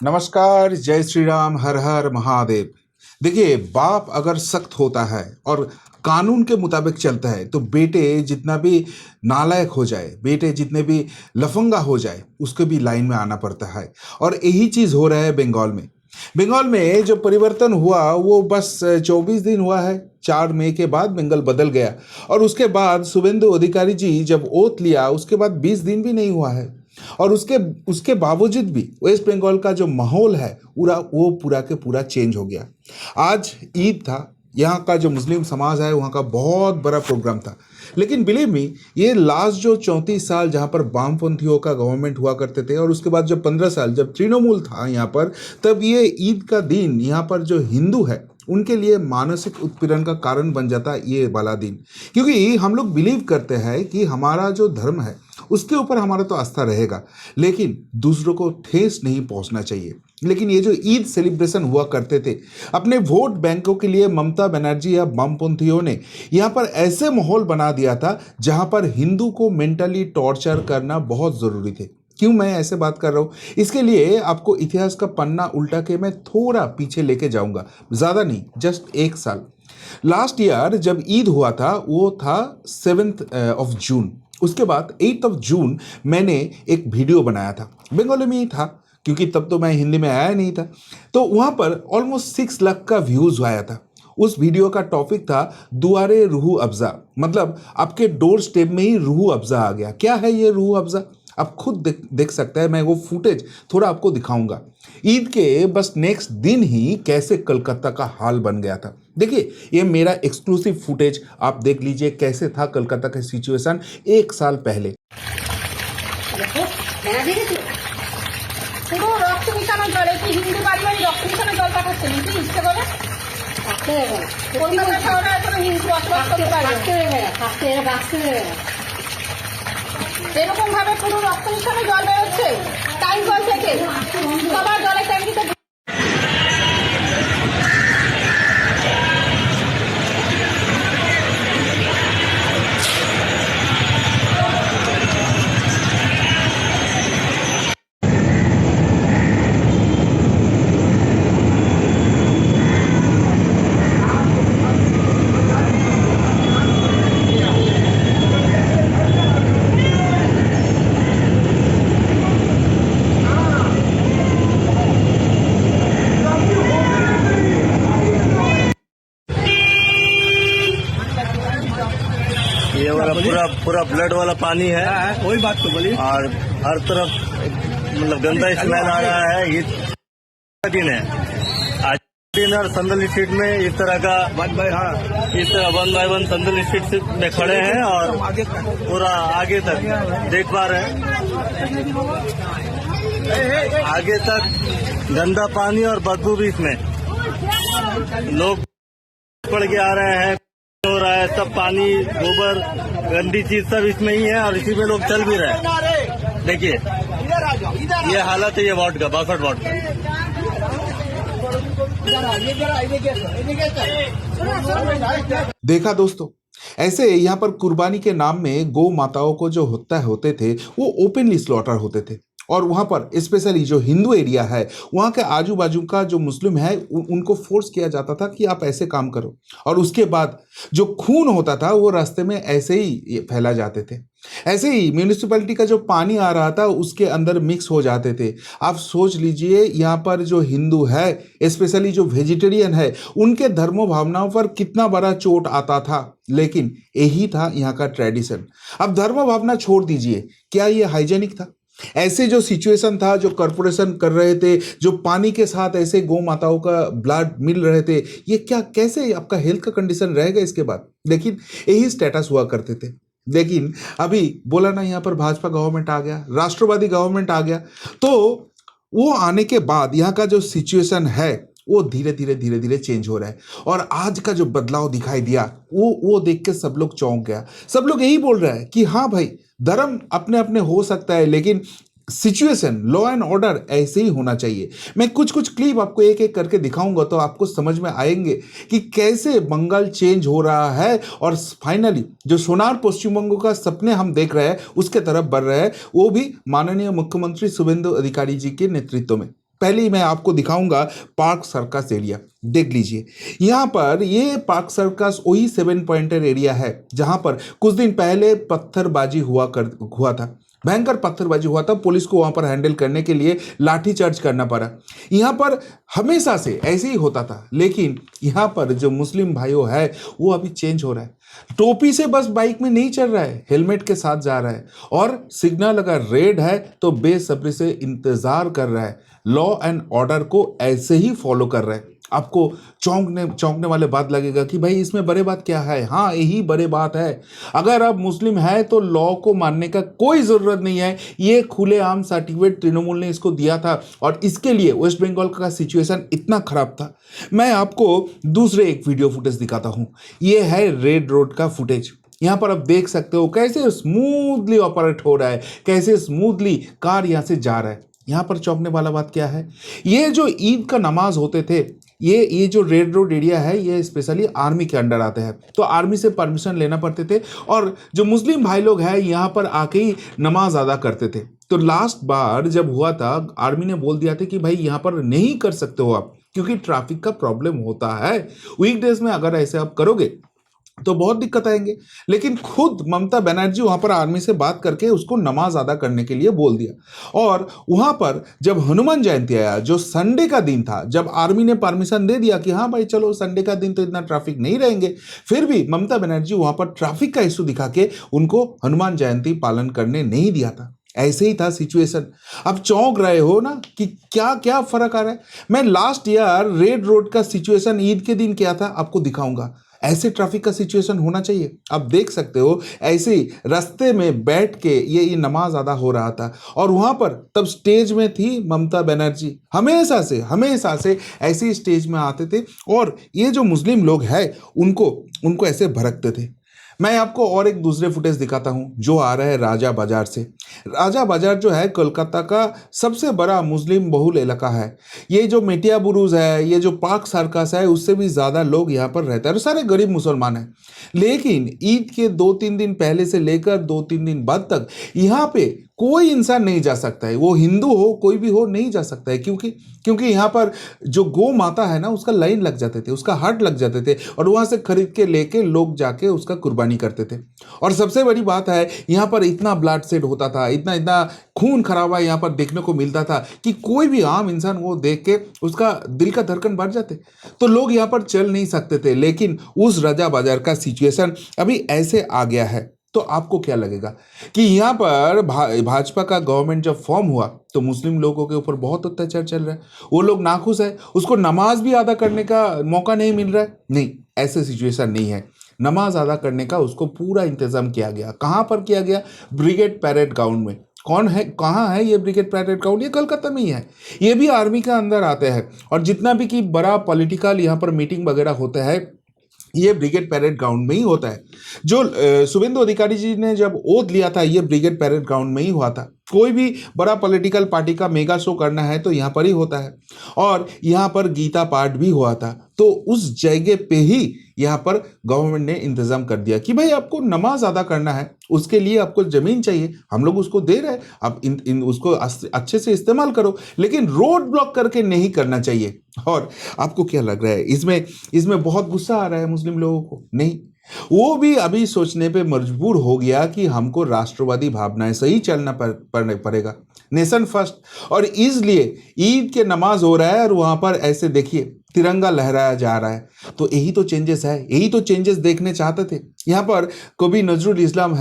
नमस्कार, जय श्री राम, हर हर महादेव। देखिए, बाप अगर सख्त होता है और कानून के मुताबिक चलता है तो बेटे जितना भी नालायक हो जाए, बेटे जितने भी लफंगा हो जाए, उसको भी लाइन में आना पड़ता है। और यही चीज़ हो रहा है बंगाल में। बंगाल में जो परिवर्तन हुआ वो बस 24 दिन हुआ है। 4 मई के बाद बंगाल बदल गया और उसके बाद शुभेंदु अधिकारी जी जब ओथ लिया उसके बाद 20 दिन भी नहीं हुआ है। और उसके उसके बावजूद भी वेस्ट बंगाल का जो माहौल है पूरा के पूरा चेंज हो गया। आज ईद था, यहाँ का जो मुस्लिम समाज है वहाँ का बहुत बड़ा प्रोग्राम था। लेकिन बिलीव मी, ये लास्ट जो 34 साल जहाँ पर वामपंथियों का गवर्नमेंट हुआ करते थे और उसके बाद जो 15 साल जब तृणमूल था यहाँ पर, तब ये ईद का दिन यहाँ पर जो हिंदू है उनके लिए मानसिक उत्पीड़न का कारण बन जाता है ये वाला दिन। क्योंकि हम लोग बिलीव करते हैं कि हमारा जो धर्म है उसके ऊपर हमारा तो आस्था रहेगा, लेकिन दूसरों को ठेस नहीं पहुंचना चाहिए। लेकिन ये जो ईद सेलिब्रेशन हुआ करते थे, अपने वोट बैंकों के लिए ममता बनर्जी या वामपंथियों ने यहाँ पर ऐसे माहौल बना दिया था जहाँ पर हिंदू को मेंटली टॉर्चर करना बहुत ज़रूरी थे। क्यों मैं ऐसे बात कर रहा हूँ, इसके लिए आपको इतिहास का पन्ना उल्टा के मैं थोड़ा पीछे लेके जाऊंगा, ज़्यादा नहीं, जस्ट 1 साल। लास्ट ईयर जब ईद हुआ था वो था 7th ऑफ जून। उसके बाद 8th ऑफ जून मैंने एक वीडियो बनाया था, बंगाली में ही था क्योंकि तब तो मैं हिंदी में आया नहीं था। तो वहाँ पर ऑलमोस्ट 6 लाख का व्यूज़ आया था। उस वीडियो का टॉपिक था दुआरे रूह अफ़ज़ा, मतलब आपके डोर स्टेप में ही रूह अफ़ज़ा आ गया। क्या है ये रूह अफ़ज़ा, आप खुद देख सकते हैं। मैं वो फुटेज थोड़ा आपको दिखाऊंगा। ईद के बस नेक्स्ट दिन ही कैसे कलकत्ता का हाल बन गया था। देखिए, ये मेरा एक्सक्लूसिव फुटेज, आप देख लीजिए कैसे था कलकत्ता का सिचुएशन 1 साल पहले। পুরো রক্ত মিশানো জল, একটি হিন্দু বাড়ি বাড়ি রক্ত মিশানো জল পাঠাচ্ছে নাকি ইচ্ছে করে? কলকাতা শহরে কোনো হিন্দু বসবাস করতে পারবে? এরকম ভাবে পুরো রক্ত মিশানো জল বেরোচ্ছে টাইম কল থেকে, সবার জলের ট্যাঙ্কিতে। ये वाला पूरा ब्लड वाला पानी है। वही बात तो बोली। और हर तरफ मतलब गंदा स्मेल आ रहा है। ये दिन है आज दिन, और संदल स्ट्रीट में इस तरह का इस तरह 1 by 1 संदल स्ट्रीट में खड़े हैं और पूरा आगे तक देख पा रहे हैं। आगे तक गंदा पानी और बदबू भी इसमें, लोग पड़ के आ रहे हैं, हो रहा है सब पानी गोबर गंदी चीज सब इसमें ही है और इसी में लोग चल भी रहे हैं। देखिए ये हालत है ये वार्ड का, 62 वार्ड का। देखा दोस्तों, ऐसे यहाँ पर कुर्बानी के नाम में गौ माताओं को जो हत्या होते थे वो ओपनली स्लॉटर होते थे। और वहाँ पर स्पेशली जो हिंदू एरिया है वहाँ के आजू बाजू का जो मुस्लिम है उनको फोर्स किया जाता था कि आप ऐसे काम करो। और उसके बाद जो खून होता था वो रास्ते में ऐसे ही फैला जाते थे। ऐसे ही म्यूनिसिपैलिटी का जो पानी आ रहा था उसके अंदर मिक्स हो जाते थे। आप सोच लीजिए यहाँ पर जो हिंदू है, स्पेशली जो वेजिटेरियन है, उनके धर्मों भावनाओं पर कितना बड़ा चोट आता था। लेकिन यही था यहाँ का ट्रेडिशन। अब धर्म भावना छोड़ दीजिए, क्या ये हाइजेनिक था? ऐसे जो सिचुएशन था, जो कॉरपोरेशन कर रहे थे, जो पानी के साथ ऐसे गौ माताओं का ब्लड मिल रहे थे, ये क्या कैसे आपका हेल्थ का कंडीशन रहेगा इसके बाद? लेकिन यही स्टेटस हुआ करते थे। लेकिन अभी बोला ना, यहाँ पर भाजपा गवर्नमेंट आ गया, राष्ट्रवादी गवर्नमेंट आ गया, तो वो आने के बाद यहाँ का जो सिचुएशन है वो धीरे धीरे चेंज हो रहा है। और आज का जो बदलाव दिखाई दिया वो देख के सब लोग चौंक गया। सब लोग यही बोल रहा है कि हाँ भाई, धर्म अपने अपने हो सकता है लेकिन सिचुएशन, लॉ एंड ऑर्डर ऐसे ही होना चाहिए। मैं कुछ क्लिप आपको एक एक करके दिखाऊंगा तो आपको समझ में आएंगे कि कैसे बंगाल चेंज हो रहा है और फाइनली जो सोनार पश्चिम बंग का सपने हम देख रहे हैं उसके तरफ बढ़ रहे हैं, वो भी माननीय मुख्यमंत्री शुभेंदु अधिकारी जी के नेतृत्व में। पहले ही मैं आपको दिखाऊंगा पार्क सर्कस एरिया। देख लीजिए, यहाँ पर ये पार्क सर्कस वही 7 पॉइंटर एरिया है जहां पर कुछ दिन पहले पत्थरबाजी हुआ था, भयंकर पत्थरबाजी हुआ था। पुलिस को वहां पर हैंडल करने के लिए लाठीचार्ज करना पड़ा। यहाँ पर हमेशा से ऐसे ही होता था, लेकिन यहाँ पर जो मुस्लिम भाइयों है वो अभी चेंज हो रहा है। टोपी से बस बाइक में नहीं चल रहा है, हेलमेट के साथ जा रहा है, और सिग्नल अगर रेड है तो बेसब्री से इंतजार कर रहा है, लॉ एंड ऑर्डर को ऐसे ही फॉलो कर रहा है। आपको चौंकने वाले बात लगेगा कि भाई इसमें बड़े बात क्या है। हाँ, यही बड़े बात है। अगर आप मुस्लिम है तो लॉ को मानने का कोई जरूरत नहीं है। ये खुलेआम सर्टिफिकेट तृणमूल ने इसको दिया था, और इसके लिए वेस्ट बंगाल का सिचुएशन इतना खराब था। मैं आपको दूसरे एक वीडियो फुटेज दिखाता हूँ। ये है रेड रोड का फुटेज। यहाँ पर आप देख सकते हो कैसे स्मूथली ऑपरेट हो रहा है, कैसे स्मूथली कार यहाँ से जा रहा है। यहाँ पर चौंकने वाला बात क्या है, ये जो ईद का नमाज होते थे, ये जो रेड रोड एरिया है ये स्पेशली आर्मी के अंडर आते हैं, तो आर्मी से परमिशन लेना पड़ते थे, और जो मुस्लिम भाई लोग हैं यहाँ पर आके ही नमाज अदा करते थे। तो लास्ट बार जब हुआ था, आर्मी ने बोल दिया था कि भाई यहाँ पर नहीं कर सकते हो आप, क्योंकि ट्रैफिक का प्रॉब्लम होता है। वीकडेज में अगर ऐसे आप करोगे तो बहुत दिक्कत आएंगे। लेकिन खुद ममता बनर्जी वहां पर आर्मी से बात करके उसको नमाज अदा करने के लिए बोल दिया। और वहां पर जब हनुमान जयंती आया, जो संडे का दिन था, जब आर्मी ने परमिशन दे दिया कि हाँ भाई चलो संडे का दिन तो इतना ट्रैफिक नहीं रहेंगे, फिर भी ममता बनर्जी वहां पर ट्रैफिक का इशू दिखा के उनको हनुमान जयंती पालन करने नहीं दिया था। ऐसे ही था सिचुएशन। अब चौंक रहे हो ना कि क्या क्या फर्क आ रहा है। मैं लास्ट ईयर रेड रोड का सिचुएशन ईद के दिन क्या था आपको दिखाऊंगा। ऐसे ट्रैफिक का सिचुएशन होना चाहिए। आप देख सकते हो ऐसे ही रास्ते में बैठ के ये नमाज अदा हो रहा था, और वहां पर तब स्टेज में थी ममता बनर्जी। हमेशा से ऐसे ही स्टेज में आते थे, और ये जो मुस्लिम लोग हैं उनको ऐसे भड़कते थे। मैं आपको और एक दूसरे फुटेज दिखाता हूं जो आ रहा है राजा बाजार से। राजा बाजार जो है कोलकाता का सबसे बड़ा मुस्लिम बहुल इलाका है। ये जो मेटिया बुरुज है, ये जो पार्क सर्कस है, उससे भी ज़्यादा लोग यहाँ पर रहते हैं, और सारे गरीब मुसलमान हैं। लेकिन ईद के 2-3 दिन पहले से लेकर 2-3 दिन बाद तक यहाँ पे कोई इंसान नहीं जा सकता है, वो हिंदू हो कोई भी हो नहीं जा सकता है, क्योंकि यहाँ पर जो गौ माता है ना उसका लाइन लग जाते थे, उसका हाट लग जाते थे, और वहाँ से खरीद के लेके लोग जाके उसका कुर्बानी करते थे। और सबसे बड़ी बात है यहाँ पर इतना ब्लड शेड होता था, इतना खून खराबा यहाँ पर देखने को मिलता था कि कोई भी आम इंसान वो देख के उसका दिल का धड़कन बढ़ जाते, तो लोग यहाँ पर चल नहीं सकते थे। लेकिन उस राजा बाजार का सिचुएशन अभी ऐसे आ गया है, तो आपको क्या लगेगा कि यहाँ पर भाजपा का गवर्नमेंट जब फॉर्म हुआ तो मुस्लिम लोगों के ऊपर बहुत अत्याचार चल रहा है, वो लोग नाखुश है, उसको नमाज भी अदा करने का मौका नहीं मिल रहा है। नहीं, ऐसे सिचुएशन नहीं है। नमाज अदा करने का उसको पूरा इंतजाम किया गया। कहाँ पर किया गया? ब्रिगेड पैरेड ग्राउंड में। कौन है, कहाँ है ये ब्रिगेड पैरेड ग्राउंड? ये कोलकाता में ही है। ये भी आर्मी के अंदर आते हैं, और जितना भी कि बड़ा पॉलिटिकल यहाँ पर मीटिंग वगैरह होता है ये ब्रिगेड पैरेड ग्राउंड में ही होता है। जो शुभेंदु अधिकारी जी ने जब ओथ लिया था ये ब्रिगेड पैरेड ग्राउंड में ही हुआ था। कोई भी बड़ा पॉलिटिकल पार्टी का मेगा शो करना है तो यहाँ पर ही होता है, और यहाँ पर गीता पाठ भी हुआ था। तो उस जगह पे ही यहाँ पर गवर्नमेंट ने इंतजाम कर दिया कि भाई आपको नमाज अदा करना है, उसके लिए आपको जमीन चाहिए, हम लोग उसको दे रहे हैं, आप उसको अच्छे से इस्तेमाल करो, लेकिन रोड ब्लॉक करके नहीं करना चाहिए। और आपको क्या लग रहा है इसमें बहुत गुस्सा आ रहा है मुस्लिम लोगों को? नहीं, वो भी अभी सोचने पे मजबूर हो गया कि हमको राष्ट्रवादी भावनाएं से ही चलना पड़ेगा, नेशन फर्स्ट। और इसलिए ईद के नमाज हो रहा है और वहां पर ऐसे देखिए तिरंगा लहराया जा रहा है। तो यही तो चेंजेस है, यही तो चेंजेस देखने चाहते थे। यहाँ पर कवि नजरुल इस्लाम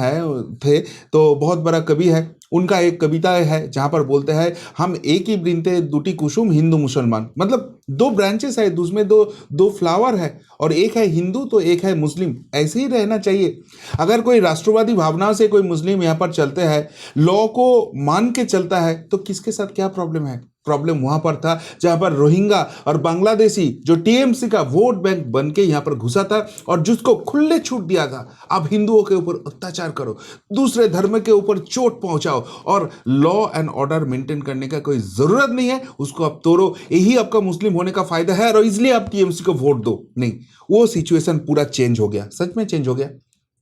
थे, तो बहुत बड़ा कवि है, उनका एक कविता है जहाँ पर बोलते हैं हम एक ही वृंते दुटी कुसुम हिंदू मुसलमान, मतलब 2 ब्रांचेस है, उसमें दो फ्लावर है, और एक है हिंदू तो एक है मुस्लिम। ऐसे ही रहना चाहिए। अगर कोई राष्ट्रवादी भावना से कोई मुस्लिम यहाँ पर चलते हैं, लॉ को मान के चलता है, तो किसके साथ क्या प्रॉब्लम है? प्रॉब्लम वहां पर था जहां पर रोहिंग्या और बांग्लादेशी जो टीएमसी का वोट बैंक बन के यहां पर घुसा था, और जिसको खुले छूट दिया था आप हिंदुओं के ऊपर अत्याचार करो, दूसरे धर्म के ऊपर चोट पहुंचाओ, और लॉ एंड ऑर्डर मेंटेन करने का कोई जरूरत नहीं है, उसको आप तोड़ो, यही आपका मुस्लिम होने का फायदा है, और इसलिए आप टीएमसी को वोट दो। नहीं, वो सिचुएशन पूरा चेंज हो गया, सच में चेंज हो गया।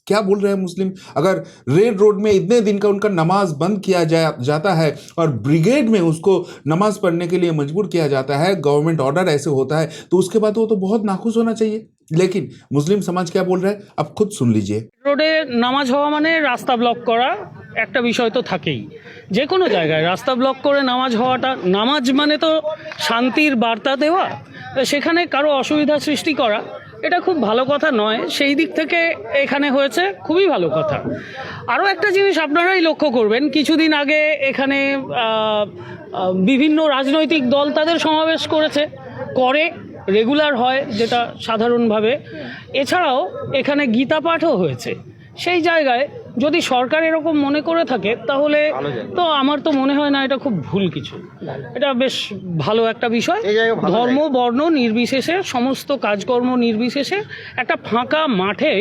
क्या बोल रहे हैं मुस्लिम? अगर रेड रोड में इतने दिन का उनका नमाज बंद किया जाता है और ब्रिगेड में उसको नमाज पढ़ने के लिए मजबूर किया जाता है, गवर्नमेंट ऑर्डर ऐसे होता है, तो उसके बाद वो तो बहुत नाखुश होना चाहिए। लेकिन मुस्लिम समाज क्या बोल रहा है, अब खुद सुन लीजिए। রোডে নামাজ হওয়া মানে রাস্তা ব্লক করা একটা বিষয় তো থাকেই। যে কোনো জায়গায় রাস্তা ব্লক করে নামাজ হওয়াটা, নামাজ মানে তো শান্তির বার্তা দেওয়া, সেখানে কারো অসুবিধা সৃষ্টি করা এটা খুব ভালো কথা নয়। সেই দিক থেকে এখানে হয়েছে খুবই ভালো কথা। আরও একটা জিনিস আপনারাই লক্ষ্য করবেন, কিছুদিন আগে এখানে বিভিন্ন রাজনৈতিক দল তাদের সমাবেশ করে রেগুলার হয়, যেটা সাধারণভাবে। এছাড়াও এখানে গীতা পাঠও হয়েছে। সেই জায়গায় যদি সরকার এরকম মনে করে থাকে তাহলে তো আমার তো মনে হয় না এটা খুব ভুল কিছু। এটা বেশ ভালো একটা বিষয়। ধর্ম বর্ণ নির্বিশেষে, সমস্ত কাজকর্ম নির্বিশেষে একটা ফাঁকা মাঠে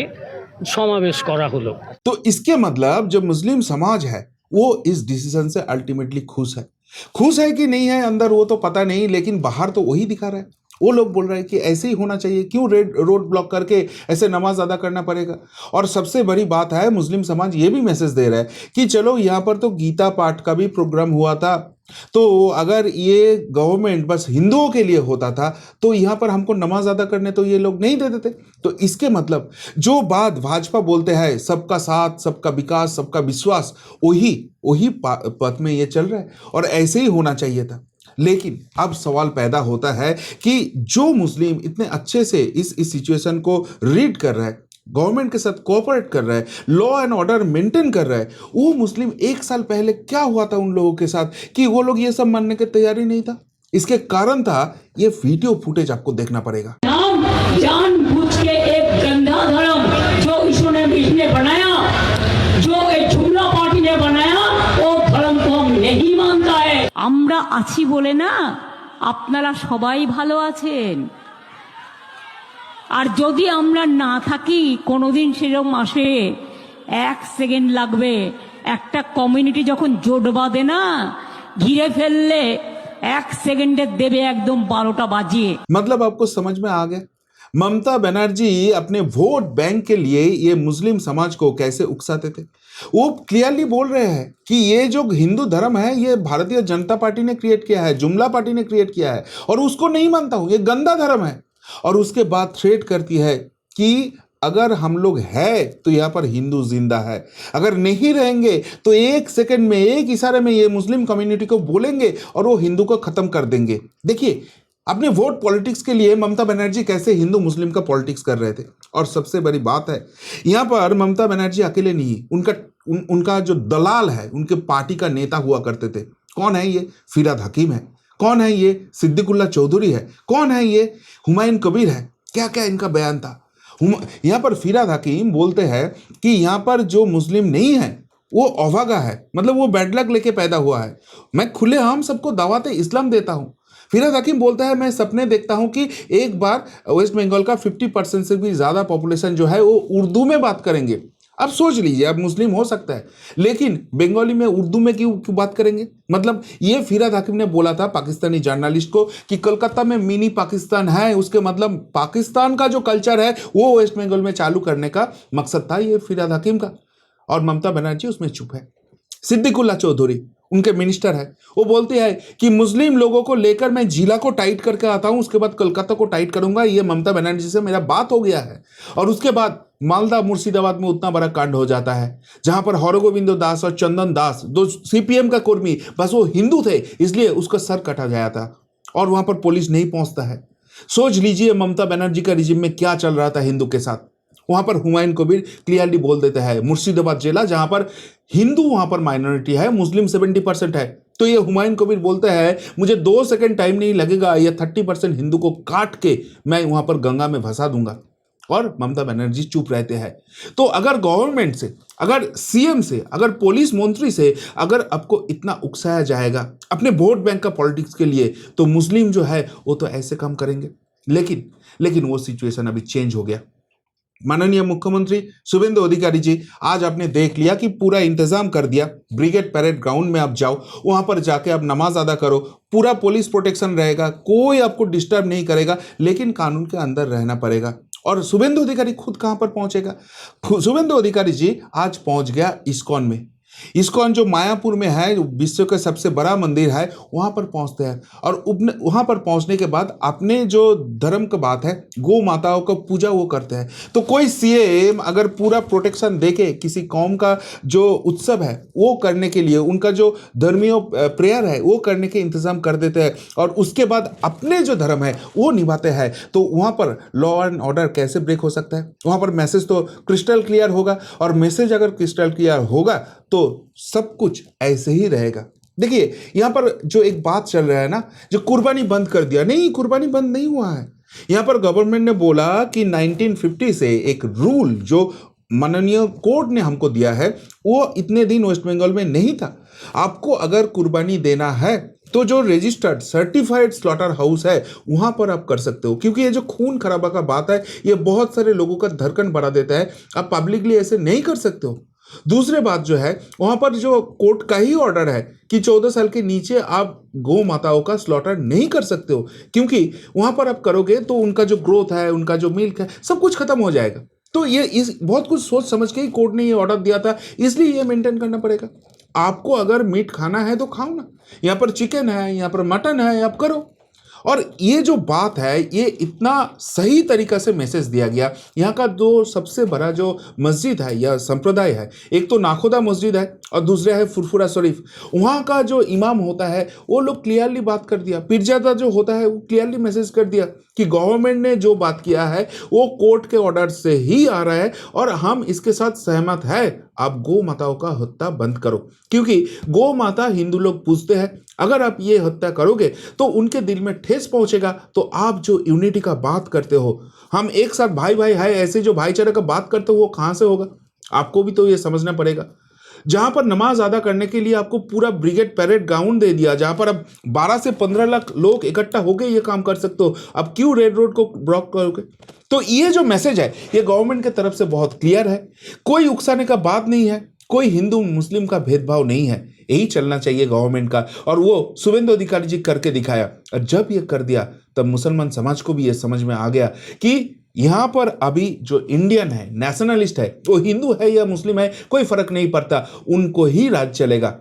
সমাবেশ করা হলো। तो इसके मतलब जो मुस्लिम समाज है वो इस डिसीजन से अल्टीमेटली खुश है कि नहीं है अंदर वो तो पता नहीं, लेकिन बाहर तो वही दिखा रहा है। वो लोग बोल रहे हैं कि ऐसे ही होना चाहिए, क्यों रोड ब्लॉक करके ऐसे नमाज अदा करना पड़ेगा। और सबसे बड़ी बात है, मुस्लिम समाज ये भी मैसेज दे रहा है कि चलो यहाँ पर तो गीता पाठ का भी प्रोग्राम हुआ था, तो अगर ये गवर्नमेंट बस हिंदुओं के लिए होता था तो यहाँ पर हमको नमाज अदा करने तो ये लोग नहीं देते थे। तो इसके मतलब जो बात भाजपा बोलते हैं, सबका साथ, सबका विकास, सबका विश्वास, वही पथ में ये चल रहा है और ऐसे ही होना चाहिए था। लेकिन अब सवाल पैदा होता है कि जो मुस्लिम इतने अच्छे से इस सिचुएशन को रीड कर रहा है, गवर्नमेंट के साथ कोऑपरेट कर रहा है, लॉ एंड ऑर्डर मेंटेन कर रहा है, वो मुस्लिम 1 साल पहले क्या हुआ था उन लोगों के साथ कि वो लोग ये सब मानने की तैयारी नहीं था। इसके कारण था ये वीडियो फुटेज आपको देखना पड़ेगा। जानबूझ के एक गंदा धर्म जो इसने बनाया, जो एक जुमला पार्टी ने बनाया, वो धर्म को हम नहीं मानता है। আমরা আছি বলে না আপনারা সবাই ভালো আছেন, আর যদি আমরা না থাকি কোনোদিন সেরকম আসে 1 সেকেন্ড লাগবে। একটা কমিউনিটি যখন জোট বাঁধে না, ঘিরে ফেললে 1 সেকেন্ডে দেবে একদম 12টা বাজিয়ে। मतलब आपको समझ में आ गया ममता बनर्जी अपने वोट बैंक के लिए ये मुस्लिम समाज को कैसे उकसाते थे। वो क्लियरली बोल रहे हैं कि ये जो हिंदू धर्म है ये भारतीय जनता पार्टी ने क्रिएट किया है, जुमला पार्टी ने क्रिएट किया है और उसको नहीं मानता हूं, ये गंदा धर्म है। और उसके बाद थ्रेट करती है कि अगर हम लोग है तो यहाँ पर हिंदू जिंदा है, अगर नहीं रहेंगे तो 1 सेकंड में, एक इशारे में ये मुस्लिम कम्युनिटी को बोलेंगे और वो हिंदू को खत्म कर देंगे। देखिए अपने वोट पॉलिटिक्स के लिए ममता बनर्जी कैसे हिंदू मुस्लिम का पॉलिटिक्स कर रहे थे। और सबसे बड़ी बात है यहाँ पर ममता बनर्जी अकेले नहीं, उनका जो दलाल है, उनके पार्टी का नेता हुआ करते थे। कौन है ये? फिराद हकीम है। कौन है ये? सिद्दीकुल्ला चौधरी है। कौन है ये? हुमायूं कबीर है। क्या क्या इनका बयान था। यहाँ पर फिराद हकीम बोलते हैं कि यहाँ पर जो मुस्लिम नहीं है वो अभागा है, मतलब वो बैड लक लेके पैदा हुआ है। मैं खुलेआम सबको दावत इस्लाम देता हूँ। फिराद हकीम बोलता है मैं सपने देखता हूं कि एक बार वेस्ट बंगाल का 50% से भी ज़्यादा पॉपुलेशन जो है वो उर्दू में बात करेंगे। अब सोच लीजिए, अब मुस्लिम हो सकता है लेकिन बंगाली में उर्दू में क्यों बात करेंगे। मतलब ये फिराद हकीम ने बोला था पाकिस्तानी जर्नलिस्ट को कि कोलकाता में मिनी पाकिस्तान है, उसके मतलब पाकिस्तान का जो कल्चर है वो वेस्ट बंगाल में चालू करने का मकसद था ये फिराद हकीम का। और ममता बनर्जी उसमें चुप है। सिद्दीकुल्ला चौधरी उनके मिनिस्टर है, वो बोलते हैं कि मुस्लिम लोगों को लेकर मैं जिला को टाइट करके आता हूं, उसके बाद कोलकाता को टाइट करूंगा। ये ममता बनर्जी से मेरा बात हो गया है। और उसके बाद मालदा मुर्शिदाबाद में उतना बड़ा कांड हो जाता है जहां पर हरगोविंद दास और चंदन दास, दो सीपीएम का कर्मी, बस वो हिंदू थे इसलिए उसका सर कटा गया था और वहां पर पुलिस नहीं पहुंचता है। सोच लीजिए ममता बनर्जी का रिजिम में क्या चल रहा था हिंदू के साथ। वहां पर हुमायूं कबीर क्लियरली बोल देते हैं मुर्शिदाबाद जिला जहां पर हिंदू वहां पर माइनॉरिटी है, मुस्लिम 70% है, तो ये हुमायूं कबीर बोलते हैं मुझे 2 सेकंड टाइम नहीं लगेगा, ये 30% हिंदू को काट के मैं वहां पर गंगा में भसा दूंगा। और ममता बनर्जी चुप रहते हैं। तो अगर गवर्नमेंट से, अगर सीएम से, अगर पुलिस मंत्री से अगर आपको इतना उकसाया जाएगा अपने वोट बैंक का पॉलिटिक्स के लिए, तो मुस्लिम जो है वो तो ऐसे काम करेंगे। लेकिन वो सिचुएशन अभी चेंज हो गया। माननीय मुख्यमंत्री शुभेंदु अधिकारी जी, आज आपने देख लिया कि पूरा इंतजाम कर दिया। ब्रिगेड परेड ग्राउंड में आप जाओ, वहां पर जाके आप नमाज अदा करो, पूरा पुलिस प्रोटेक्शन रहेगा, कोई आपको डिस्टर्ब नहीं करेगा, लेकिन कानून के अंदर रहना पड़ेगा। और शुभेंदु अधिकारी खुद कहां पर पहुंचेगा? शुभेंदु अधिकारी जी आज पहुंच गया इस्कॉन में। इस्कॉन जो मायापुर में है, जो विश्व का सबसे बड़ा मंदिर है, वहां पर पहुंचते हैं और वहां पर पहुंचने के बाद अपने जो धर्म की बात है, गौ माताओं का पूजा वो करते हैं। तो कोई सीएम अगर पूरा प्रोटेक्शन देके किसी कौम का जो उत्सव है वो करने के लिए, उनका जो धर्मीय प्रेयर है वो करने के इंतजाम कर देते हैं और उसके बाद अपने जो धर्म है वो निभाते हैं, तो वहां पर लॉ एंड ऑर्डर कैसे ब्रेक हो सकता है? वहां पर मैसेज तो क्रिस्टल क्लियर होगा और मैसेज अगर क्रिस्टल क्लियर होगा तो सब कुछ ऐसे ही रहेगा। देखिए यहां पर जो एक बात चल रहा है ना, जो कुर्बानी बंद कर दिया, नहीं, कुर्बानी बंद नहीं हुआ है। यहां पर गवर्नमेंट ने बोला कि 1950 से एक रूल जो माननीय कोर्ट ने हमको दिया है वो इतने दिन वेस्ट बंगाल में नहीं था। आपको अगर कुर्बानी देना है तो जो रजिस्टर्ड सर्टिफाइड स्लॉटर हाउस है वहां पर आप कर सकते हो, क्योंकि ये जो खून खराबा का बात है ये बहुत सारे लोगों का धड़कन बढ़ा देता है। आप पब्लिकली ऐसे नहीं कर सकते हो। दूसरी बात जो है, वहां पर जो कोर्ट का ही ऑर्डर है कि 14 साल के नीचे आप गौ माताओं का स्लॉटर नहीं कर सकते हो, क्योंकि वहां पर आप करोगे तो उनका जो ग्रोथ है, उनका जो मिल्क है, सब कुछ खत्म हो जाएगा। तो ये इस बहुत कुछ सोच समझ के ही कोर्ट ने ये ऑर्डर दिया था, इसलिए ये मेंटेन करना पड़ेगा। आपको अगर मीट खाना है तो खाओ ना, यहाँ पर चिकन है, यहाँ पर मटन है, आप करो। और ये जो बात है ये इतना सही तरीका से मैसेज दिया गया। यहाँ का जो सबसे बड़ा जो मस्जिद है या संप्रदाय है, एक तो नाखोदा मस्जिद है और दूसरा है फुरफुरा शरीफ। वहाँ का जो इमाम होता है वो लोग क्लियरली बात कर दिया, पीरजादा जो होता है वो क्लियरली मैसेज कर दिया कि गवर्नमेंट ने जो बात किया है वो कोर्ट के ऑर्डर से ही आ रहा है और हम इसके साथ सहमत है। आप गौ माताओं का हत्या बंद करो, क्योंकि गौ माता हिंदू लोग पूजते हैं। अगर आप ये हत्या करोगे तो उनके दिल में ठेस पहुंचेगा। तो आप जो यूनिटी का बात करते हो, हम एक साथ भाई भाई है, ऐसे जो भाईचारे का बात करते हो वो कहां से होगा? आपको भी तो ये समझना पड़ेगा। जहां पर नमाज अदा करने के लिए आपको पूरा ब्रिगेड पैरेड ग्राउंड दे दिया, जहां पर अब 12 से 15 लाख लोग इकट्ठा होकर ये काम कर सकते हो, अब क्यों रेड रोड को ब्लॉक करोगे? तो ये जो मैसेज है ये गवर्नमेंट की तरफ से बहुत क्लियर है। कोई उकसाने का बात नहीं है, कोई हिंदू मुस्लिम का भेदभाव नहीं है। यही चलना चाहिए गवर्नमेंट का, और वो शुभेंदु अधिकारी जी करके दिखाया। और जब ये कर दिया तब मुसलमान समाज को भी ये समझ में आ गया कि यहाँ पर अभी जो इंडियन है, नेशनलिस्ट है, वो हिंदू है या मुस्लिम है कोई फर्क नहीं पड़ता, उनको ही राज चलेगा।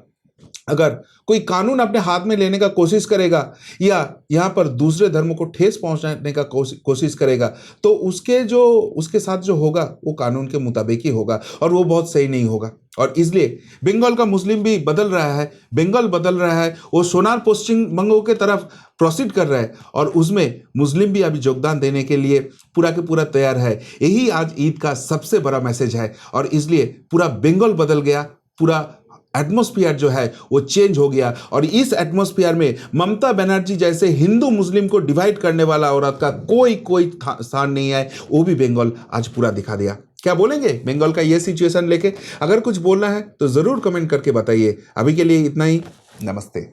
अगर कोई कानून अपने हाथ में लेने का कोशिश करेगा या यहाँ पर दूसरे धर्मों को ठेस पहुंचाने का कोशिश करेगा तो उसके साथ जो होगा वो कानून के मुताबिक ही होगा और वो बहुत सही नहीं होगा। और इसलिए बंगाल का मुस्लिम भी बदल रहा है, बंगाल बदल रहा है, वो सोनार पश्चिम बंगों के तरफ प्रोसीड कर रहा है और उसमें मुस्लिम भी अभी योगदान देने के लिए पूरा के पूरा तैयार है। यही आज ईद का सबसे बड़ा मैसेज है और इसलिए पूरा बंगाल बदल गया, पूरा एटमॉस्फेयर जो है वो चेंज हो गया। और इस एटमॉस्फेयर में ममता बनर्जी जैसे हिंदू मुस्लिम को डिवाइड करने वाला औरत का कोई स्थान नहीं है, वो भी बंगाल आज पूरा दिखा दिया। क्या बोलेंगे बंगाल का ये सिचुएशन लेके? अगर कुछ बोलना है तो जरूर कमेंट करके बताइए। अभी के लिए इतना ही, नमस्ते।